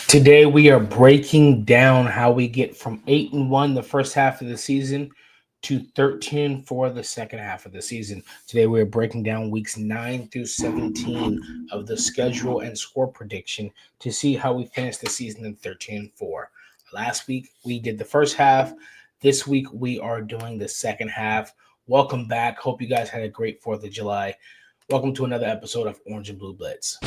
Today we are breaking down how we get from 8-1 the first half of the season to 13 for the second half of the season. Today we are breaking down weeks 9 through 17 of the schedule and score prediction to see how we finish the season in 13-4. Last week we did the first half. This week we are doing the second half. Welcome back. Hope you guys had a great 4th of July. Welcome to another episode of Orange and Blue Blitz.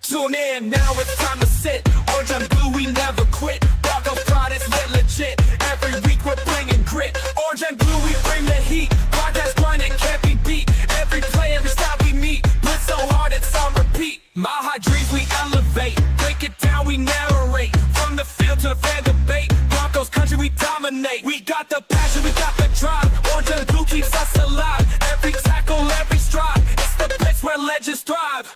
Tune in, now it's time to sit. Orange and blue, we never quit. Broncos pride is lit legit. Every week we're bringing grit. Orange and blue, we bring the heat. Podcast grinding can't be beat. Every play, every style we meet. Blitz so hard it's on repeat. Mile high dreams we elevate. Break it down, we narrate. From the field to the fan debate. Broncos Country, we dominate. We got the passion, we got the drive. Orange and blue keeps us alive. Every tackle, every stride. It's the Blitz where legends thrive.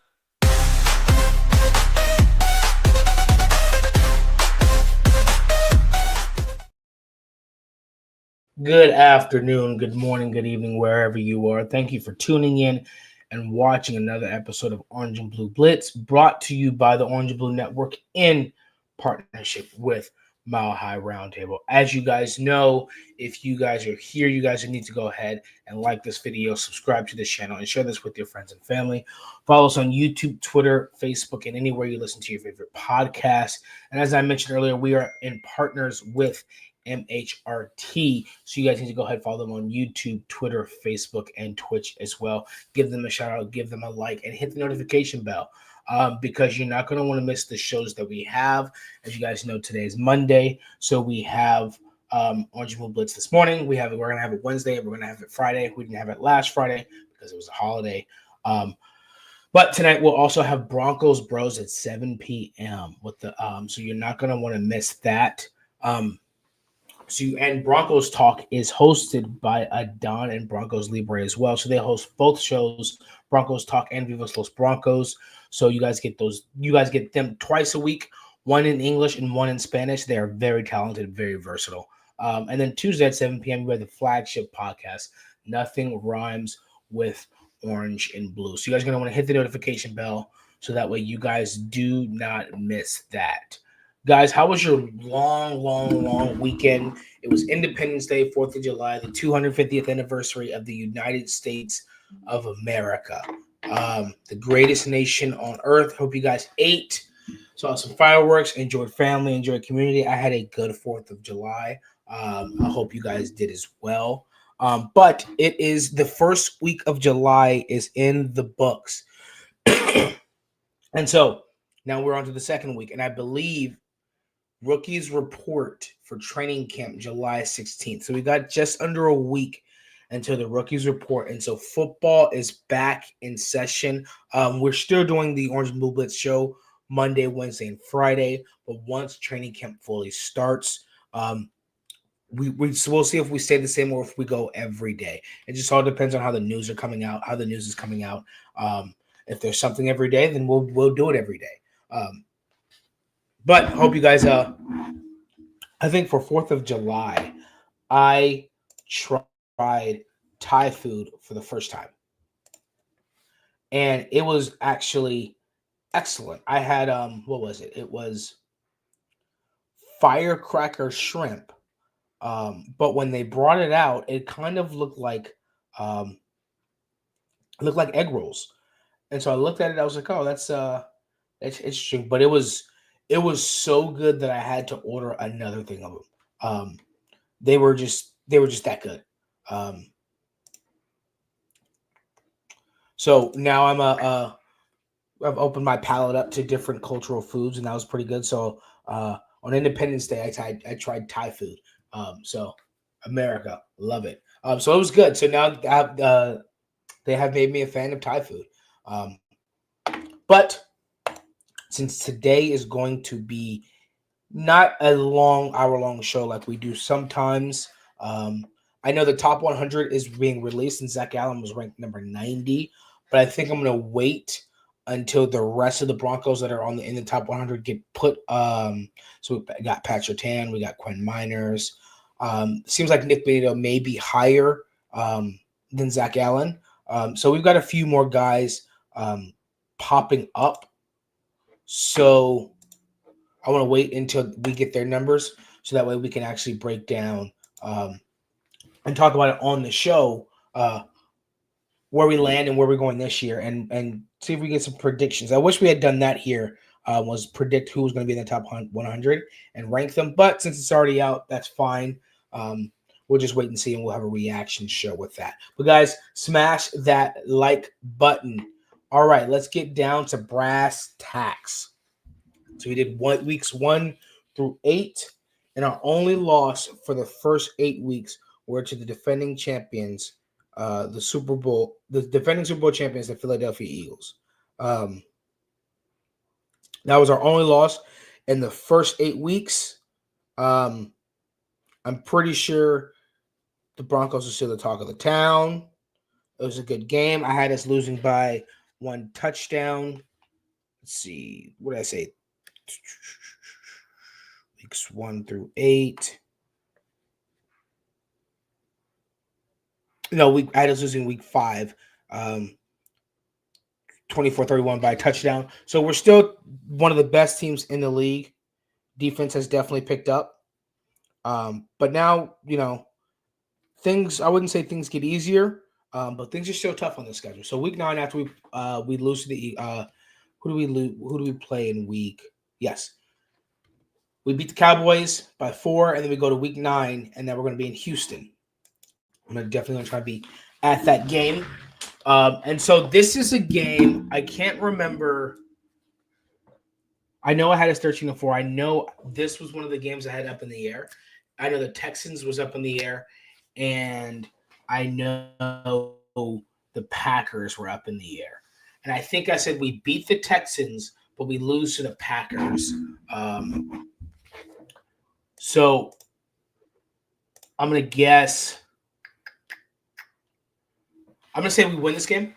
Good afternoon, good morning, good evening, wherever you are. Thank you for tuning in and watching another episode of Orange and Blue Blitz, brought to you by the Orange and Blue Network in partnership with Mile High Roundtable. As you guys know, if you guys are here, you guys need to go ahead and like this video, subscribe to this channel, and share this with your friends and family. Follow us on YouTube, Twitter, Facebook, and anywhere you listen to your favorite podcast. And as I mentioned earlier, we are in partners with MHRT. So you guys need to go ahead and follow them on YouTube, Twitter, Facebook, and Twitch as well. Give them a shout out, give them a like, and hit the notification bell because you're not going to want to miss the shows that we have. As you guys know, today is Monday. So we have Orange and Blue Blitz this morning. We're going to have it Wednesday. We're going to have it Friday. We didn't have it last Friday because it was a holiday. But tonight we'll also have Broncos Bros at 7 p.m. with the so you're not going to want to miss that. And Broncos Talk is hosted by Don and Broncos Libre as well. So they host both shows, Broncos Talk and Viva Los Broncos. So you guys get them twice a week, one in English and one in Spanish. They are very talented, very versatile. And then Tuesday at 7 p.m. we have the flagship podcast, Nothing Rhymes with Orange and Blue. So you guys are going to want to hit the notification bell so that way you guys do not miss that. Guys, how was your long weekend? It was Independence Day, 4th of July, the 250th anniversary of the United States of America, the greatest nation on earth. Hope you guys ate, saw some fireworks, enjoyed family, enjoyed community. I had a good 4th of July. I hope you guys did as well. But it is the first week of July is in the books. And so now we're on to the second week, and I believe rookies report for training camp July 16th. So we got just under a week until the rookies report. And so football is back in session. We're still doing the Orange and Blue Blitz show Monday, Wednesday, and Friday. But once training camp fully starts, we'll see if we stay the same or if we go every day. It just all depends on how the news is coming out. If there's something every day, then we'll do it every day. But hope you guys, I think for 4th of July, I tried Thai food for the first time. And it was actually excellent. I had, what was it? It was firecracker shrimp. But when they brought it out, it kind of looked like egg rolls. And so I looked at it, I was like, oh, that's interesting. But it was so good that I had to order another thing of them. They were just that good. So now I've opened my palate up to different cultural foods, and that was pretty good. So on Independence Day, I tried Thai food. So America, love it. So it was good. So now they have made me a fan of Thai food. But since today is going to be not a long hour-long show like we do sometimes, I know the top 100 is being released, and Zach Allen was ranked number 90. But I think I'm going to wait until the rest of the Broncos that are in the top 100 get put. So we got Pat Surtain, we got Quinn Miners. Seems like Nick Benito may be higher than Zach Allen. So we've got a few more guys popping up. So I want to wait until we get their numbers so that way we can actually break down and talk about it on the show where we land and where we're going this year and see if we get some predictions. I wish we had done that here, was predict who was going to be in the top 100 and rank them. But since it's already out, that's fine. We'll just wait and see, and we'll have a reaction show with that. But, guys, smash that like button. All right, let's get down to brass tacks. So we did weeks 1 through 8, and our only loss for the first 8 weeks were to the defending champions, the defending Super Bowl champions, the Philadelphia Eagles. That was our only loss in the first 8 weeks. I'm pretty sure the Broncos are still the talk of the town. It was a good game. I had us losing by 1 touchdown. Let's see. What did I say? Weeks 1 through 8. No, I had us losing week 5, 24-31 by a touchdown. So we're still one of the best teams in the league. Defense has definitely picked up. But now, things, I wouldn't say things get easier, but things are still tough on the schedule. So week 9, after we lose to the who do we lose? Who do we play in week? Yes. We beat the Cowboys by 4, and then we go to week 9, and then we're going to be in Houston. I'm definitely going to try to be at that game. And so this is a game I can't remember. I know I had us 13-4. I know this was one of the games I had up in the air. I know the Texans was up in the air, and I know the Packers were up in the air. And I think I said we beat the Texans, but we lose to the Packers. So I'm going to guess. I'm going to say we win this game.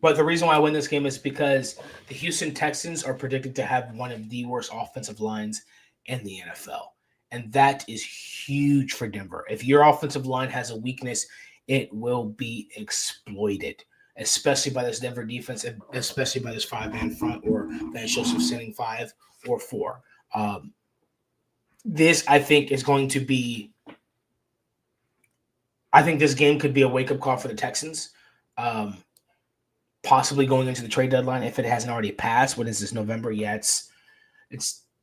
But the reason why I win this game is because the Houston Texans are predicted to have one of the worst offensive lines in the NFL. And that is huge for Denver. If your offensive line has a weakness, it will be exploited, especially by this Denver defense, and especially by this 5-man front or Van Joseph sending 5 or 4. This, I think, is going to be – I think this game could be a wake-up call for the Texans, possibly going into the trade deadline if it hasn't already passed. What is this, November? Yeah, it's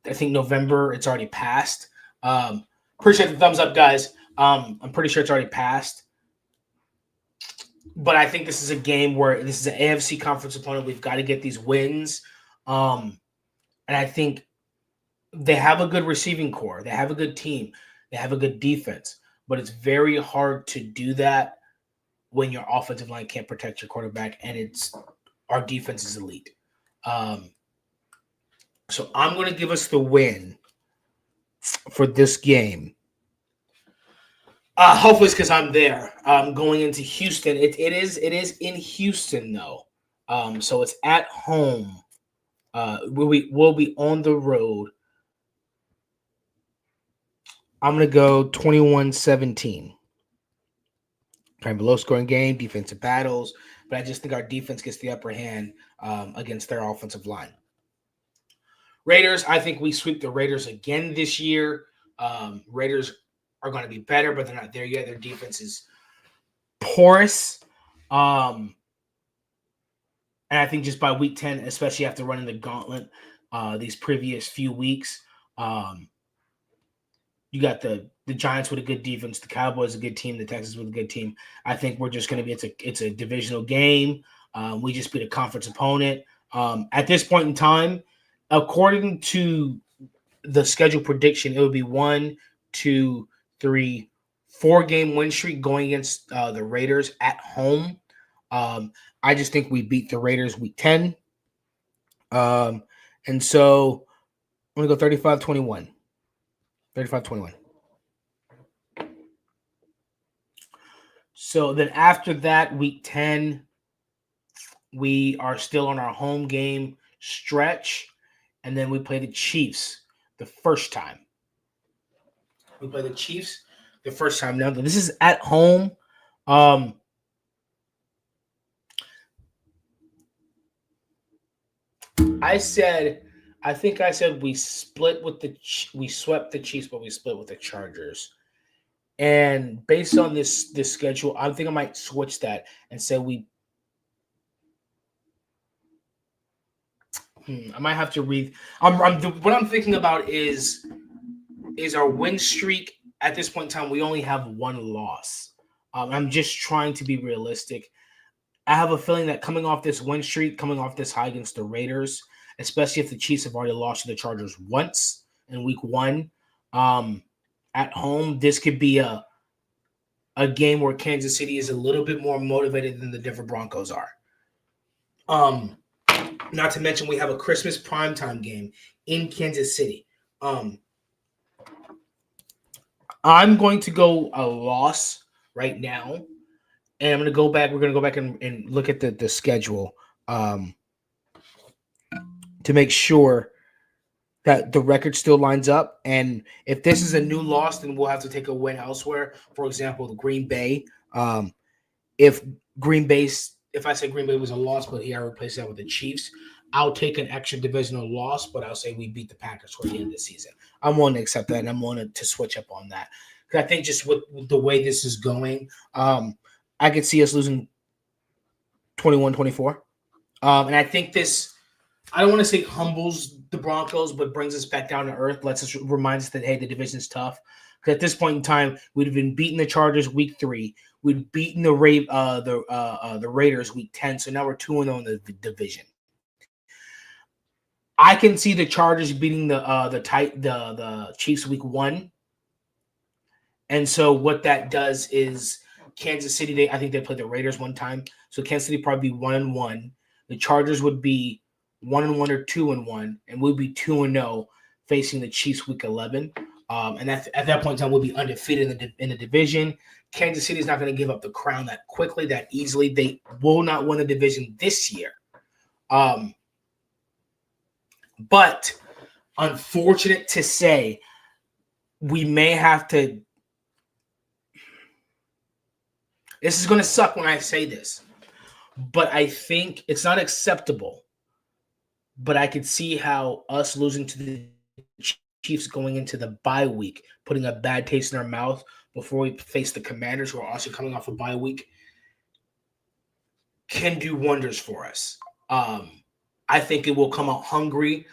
I think November. It's already passed. Appreciate the thumbs up, guys. I'm pretty sure it's already passed. But I think this is a game where this is an AFC conference opponent. We've got to get these wins. And I think they have a good receiving core. They have a good team. They have a good defense. But it's very hard to do that when your offensive line can't protect your quarterback, and our defense is elite. So I'm going to give us the win for this game. Hopefully it's because I'm there. Going into Houston. It is in Houston, though. So it's at home. We'll be on the road. I'm going to go 21-17. Kind of a low-scoring game, defensive battles, but I just think our defense gets the upper hand against their offensive line. Raiders, I think we sweep the Raiders again this year. Raiders are going to be better, but they're not there yet. Their defense is porous. And I think just by week 10, especially after running the gauntlet these previous few weeks, you got the Giants with a good defense, the Cowboys a good team, the Texans with a good team. I think we're just going to be it's a divisional game. We just beat a conference opponent. At this point in time, according to the schedule prediction, it would be 1, 2, 3, 4-game win streak going against the Raiders at home. I just think we beat the Raiders week 10. And so I'm going to go 35-21. 35-21. So then after that, week 10, we are still on our home game stretch. And then we play the Chiefs the first time. We play the Chiefs the first time. Now, this is at home. I think I said we swept the Chiefs, but we split with the Chargers. And based on this schedule, I think I might switch that and say I might have to read. What I'm thinking about is our win streak. At this point in time, we only have one loss. I'm just trying to be realistic. I have a feeling that coming off this win streak, coming off this high against the Raiders, especially if the Chiefs have already lost to the Chargers once in week 1 at home, this could be a game where Kansas City is a little bit more motivated than the Denver Broncos are. Not to mention we have a Christmas primetime game in Kansas City. I'm going to go a loss right now. And I'm going to go back. We're going to go back and look at the schedule to make sure that the record still lines up. And if this is a new loss, then we'll have to take a win elsewhere. For example, the Green Bay. If I say Green Bay was a loss, but here I replace that with the Chiefs, I'll take an extra divisional loss, but I'll say we beat the Packers toward the end of the season. I'm willing to accept that, and I'm willing to switch up on that. Because I think just with the way this is going, I could see us losing 21-24. And I think this, I don't want to say humbles the Broncos, but brings us back down to earth. Reminds us that, hey, the division's tough. Because at this point in time, we'd have been beating the Chargers week 3. We'd beaten the Raiders week 10. So now we're 2-0 in the division. I can see the Chargers beating the Chiefs week 1. And so what that does is Kansas City, I think they played the Raiders one time. So Kansas City probably be 1-1. The Chargers would be 1-1 or 2-1, and we'd be 2-0 facing the Chiefs week 11. And at that point in time, we'll be undefeated in the division. Kansas City is not going to give up the crown that quickly, that easily. They will not win the division this year. But unfortunate to say, we may have to. This is going to suck when I say this, but I think it's not acceptable. But I could see how us losing to the Chiefs going into the bye week, putting a bad taste in our mouth before we face the Commanders, who are also coming off a bye week, can do wonders for us. I think it will come out hungry.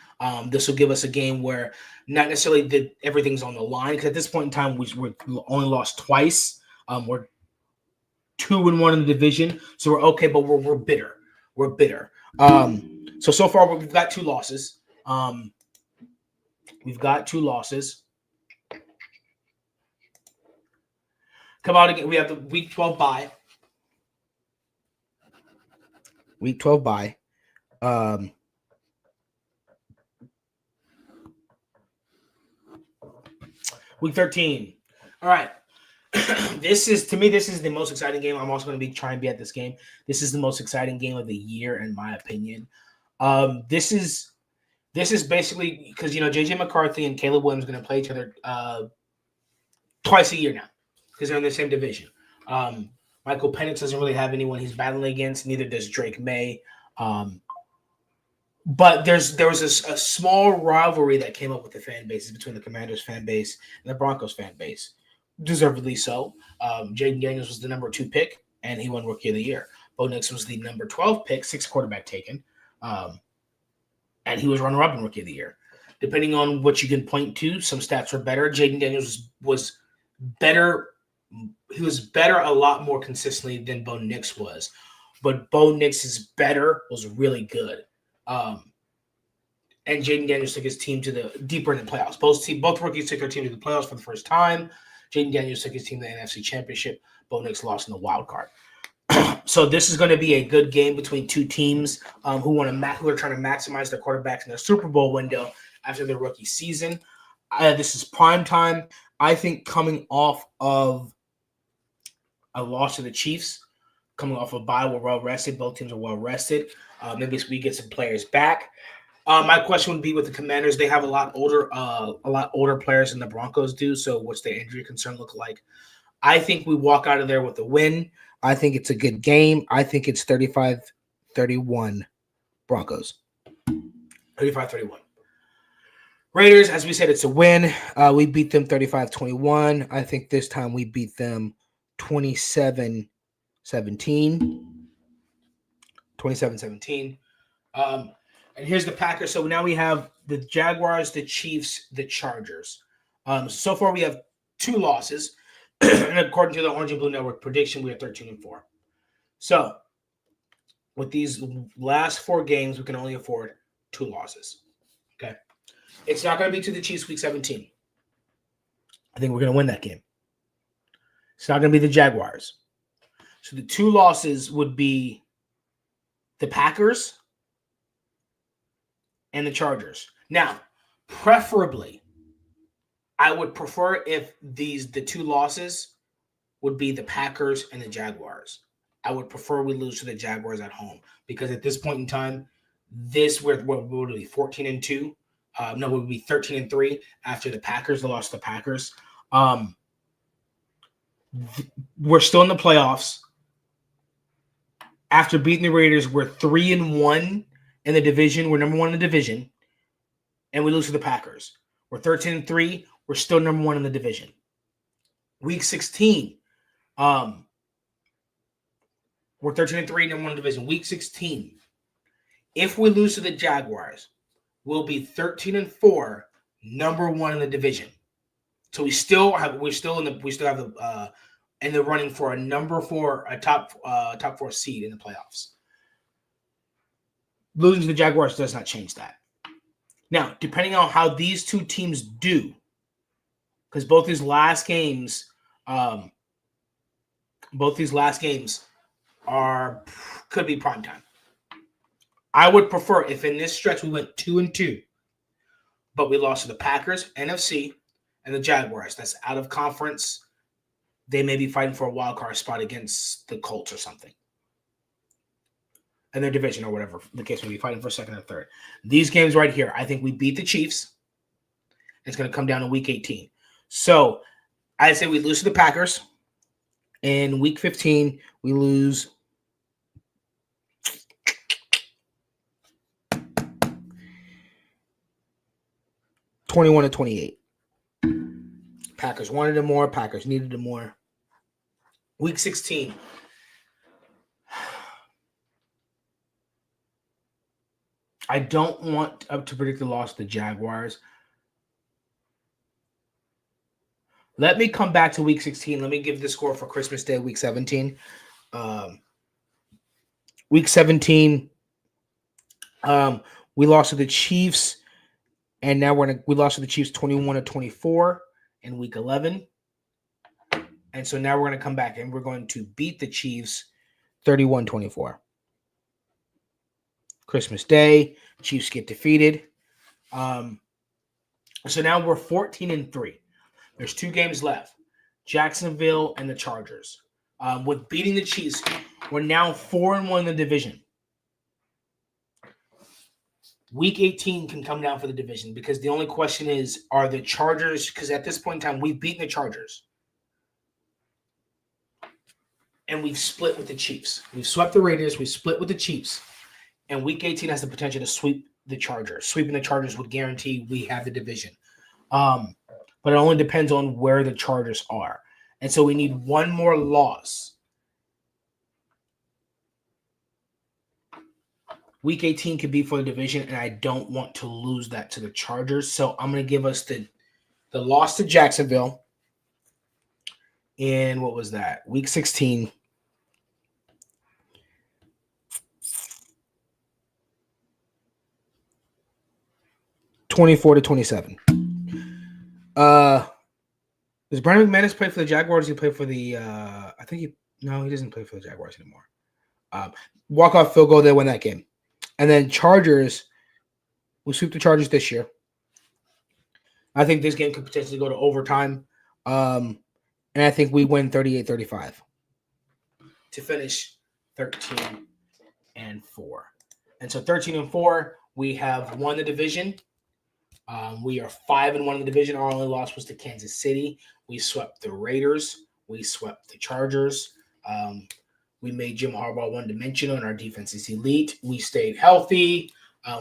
This will give us a game where not necessarily everything's on the line, because at this point in time, we're only lost twice. We're 2-1 in the division, so we're okay, but we're bitter. We're bitter. So far we've got 2 losses. We've got 2 losses. Come out again. We have the week 12 bye. Week 12 bye. Week 13. All right. This is the most exciting game. I'm also going to be trying to be at this game. This is the most exciting game of the year, in my opinion. This is basically because JJ McCarthy and Caleb Williams are going to play each other twice a year now because they're in the same division. Michael Penix doesn't really have anyone he's battling against. Neither does Drake May. But there was a small rivalry that came up with the fan bases between the Commanders fan base and the Broncos fan base. Deservedly so. Jaden Daniels was the number 2 pick, and he won Rookie of the Year. Bo Nix was the number 12 pick, 6th quarterback taken, and he was runner-up in Rookie of the Year. Depending on what you can point to, some stats were better. Jaden Daniels was better. He was better a lot more consistently than Bo Nix was. But Bo Nix's better was really good. And Jaden Daniels took his team to the deeper in the playoffs. Both rookies took their team to the playoffs for the first time. Jaden Daniels took his team to the NFC Championship. Bo Nix lost in the wild card. So this is going to be a good game between two teams who are trying to maximize their quarterbacks in their Super Bowl window after their rookie season. This is prime time. I think coming off of a loss to the Chiefs, coming off a bye, we're well rested. Both teams are well rested. Maybe we get some players back. My question would be with the Commanders. They have a lot older players than the Broncos do. So what's their injury concern look like? I think we walk out of there with a win. I think it's a good game. I think it's 35-31 Broncos. 35-31. Raiders, as we said, it's a win. We beat them 35-21. I think this time we beat them 27-17. 27-17. And here's the Packers. So now we have the Jaguars, the Chiefs, the Chargers. So far we have 2 losses. And according to the Orange and Blue Network prediction, we are 13-4. So with these last 4 games, we can only afford 2 losses. Okay. It's not going to be to the Chiefs week 17. I think we're going to win that game. It's not going to be the Jaguars. So the 2 losses would be the Packers and the Chargers. Now, preferably, I would prefer if the 2 losses would be the Packers and the Jaguars. I would prefer we lose to the Jaguars at home because at this point in time, we're 14-2. No, it would be 13-3 after the loss to the Packers. We're still in the playoffs. After beating the Raiders, we're 3-1 in the division. We're number 1 in the division, and we lose to the Packers. We're 13-3. We're still number 1 in the division. Week 16, we're 13-3, number 1 in the division. Week 16, if we lose to the Jaguars, we'll be 13-4, number 1 in the division. So we're still in the running for a top 4 seed in the playoffs. Losing to the Jaguars does not change that. Now, depending on how these 2 teams do, because both these last games could be prime time. I would prefer if in this stretch we went 2-2, but we lost to the Packers, NFC, and the Jaguars. That's out of conference. They may be fighting for a wild card spot against the Colts or something. In their division or whatever the case may be, fighting for second or third. These games right here, I think we beat the Chiefs. It's going to come down to week 18. So I say we lose to the Packers. In week 15, we lose 21-28. Packers wanted it more. Packers needed it more. Week 16. I don't want to predict the loss of the Jaguars. Let me come back to week 16. Let me give the score for Christmas Day, week 17. Week 17, we lost to the Chiefs, and now we lost to the Chiefs 21-24 in week 11. And so now we're going to come back, and we're going to beat the Chiefs 31-24. Christmas Day, Chiefs get defeated. So now we're 14-3. There's 2 games left. Jacksonville and the Chargers. With beating the Chiefs, we're now 4-1 in the division. Week 18 can come down for the division because the only question is, are the Chargers, because at this point in time, we've beaten the Chargers. And we've split with the Chiefs. We've swept the Raiders. We've split with the Chiefs. And week 18 has the potential to sweep the Chargers. Sweeping the Chargers would guarantee we have the division. But it only depends on where the Chargers are. And so we need one more loss. Week 18 could be for the division, and I don't want to lose that to the Chargers. So I'm going to give us the loss to Jacksonville in, what was that? Week 16. (24-27). Does Brandon McManus play for the Jaguars? He play for the he doesn't play for the Jaguars anymore. Walk-off field goal, they win that game. And then Chargers, we sweep the Chargers this year. I think this game could potentially go to overtime. And I think we win 38-35 to finish 13-4. And so 13-4, we have won the division. We are 5-1 in the division. Our only loss was to Kansas City. We swept the Raiders. We swept the Chargers. We made Jim Harbaugh one-dimensional, and our defense is elite. We stayed healthy.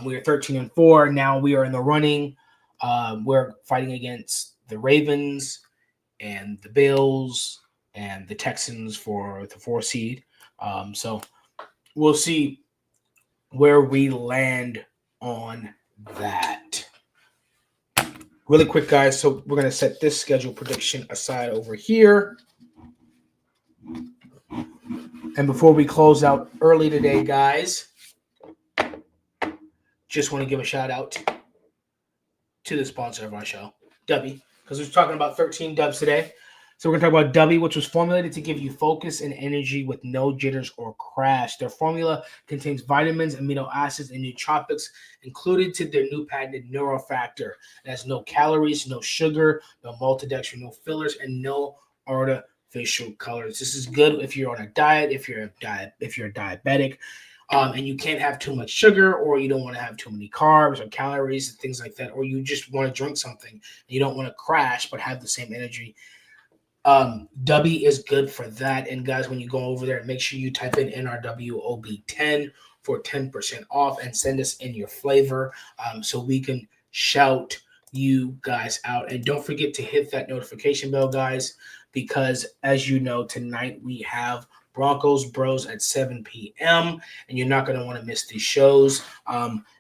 We are 13-4. Now we are in the running. We're fighting against the Ravens and the Bills and the Texans for the 4 seed. So we'll see where we land on that. Really quick, guys. So we're going to set this schedule prediction aside over here. And before we close out early today, guys, just want to give a shout out to the sponsor of our show, W, because we're talking about 13 dubs today. So we're going to talk about W, which was formulated to give you focus and energy with no jitters or crash. Their formula contains vitamins, amino acids, and nootropics included to their new patented Neurofactor. It has no calories, no sugar, no maltodextrin, no fillers, and no artificial colors. This is good if you're on a diet, if you're a diabetic, and you can't have too much sugar, or you don't want to have too many carbs or calories and things like that, or you just want to drink something and you don't want to crash but have the same energy. W is good for that. And guys, when you go over there, make sure you type in NRWOB10 for 10% off and send us in your flavor so we can shout you guys out. And don't forget to hit that notification bell, guys, because as you know, tonight we have Broncos Bros at 7 p.m. and you're not going to want to miss these shows,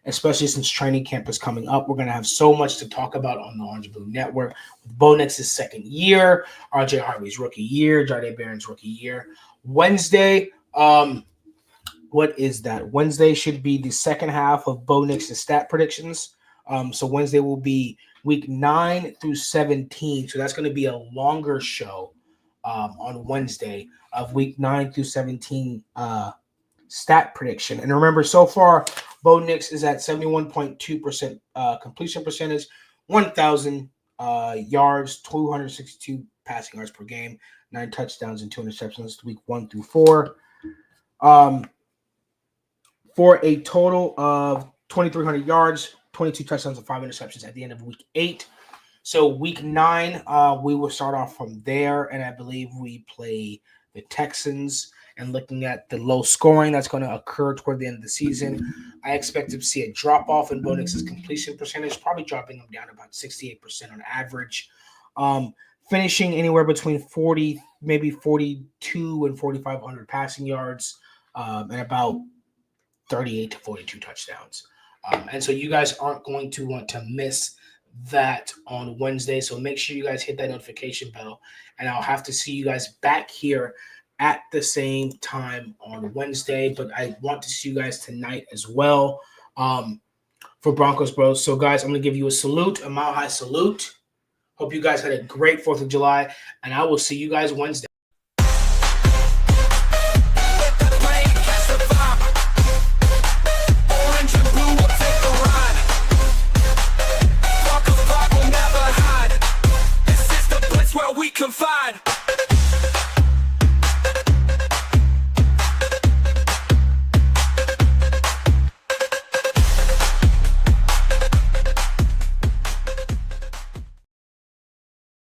especially since training camp is coming up. We're going to have so much to talk about on the Orange Blue Network. Bo Nix's second year, RJ Harvey's rookie year, Jahdae Barron's rookie year. Wednesday, what is that? Wednesday should be the second half of Bo Nix's stat predictions. So Wednesday will be week 9 through 17. So that's going to be a longer show on Wednesday of week 9 through 17 stat prediction. And remember, so far, Bo Nix is at 71.2% completion percentage, 1,000 yards, 262 passing yards per game, 9 touchdowns and 2 interceptions week 1 through 4. For a total of 2,300 yards, 22 touchdowns and 5 interceptions at the end of week 8. So week 9, we will start off from there, and I believe we play the Texans. And looking at the low scoring that's going to occur toward the end of the season, I expect to see a drop-off in Bo Nix's completion percentage, probably dropping him down about 68% on average, finishing anywhere between 40, maybe 42 and 4,500 passing yards, and about 38 to 42 touchdowns. And so you guys aren't going to want to miss that on Wednesday. So make sure you guys hit that notification bell, and I'll have to see you guys back here at the same time on Wednesday. But I want to see you guys tonight as well for Broncos Bros. So guys, I'm going to give you a salute, a mile high salute. Hope you guys had a great 4th of July, and I will see you guys Wednesday.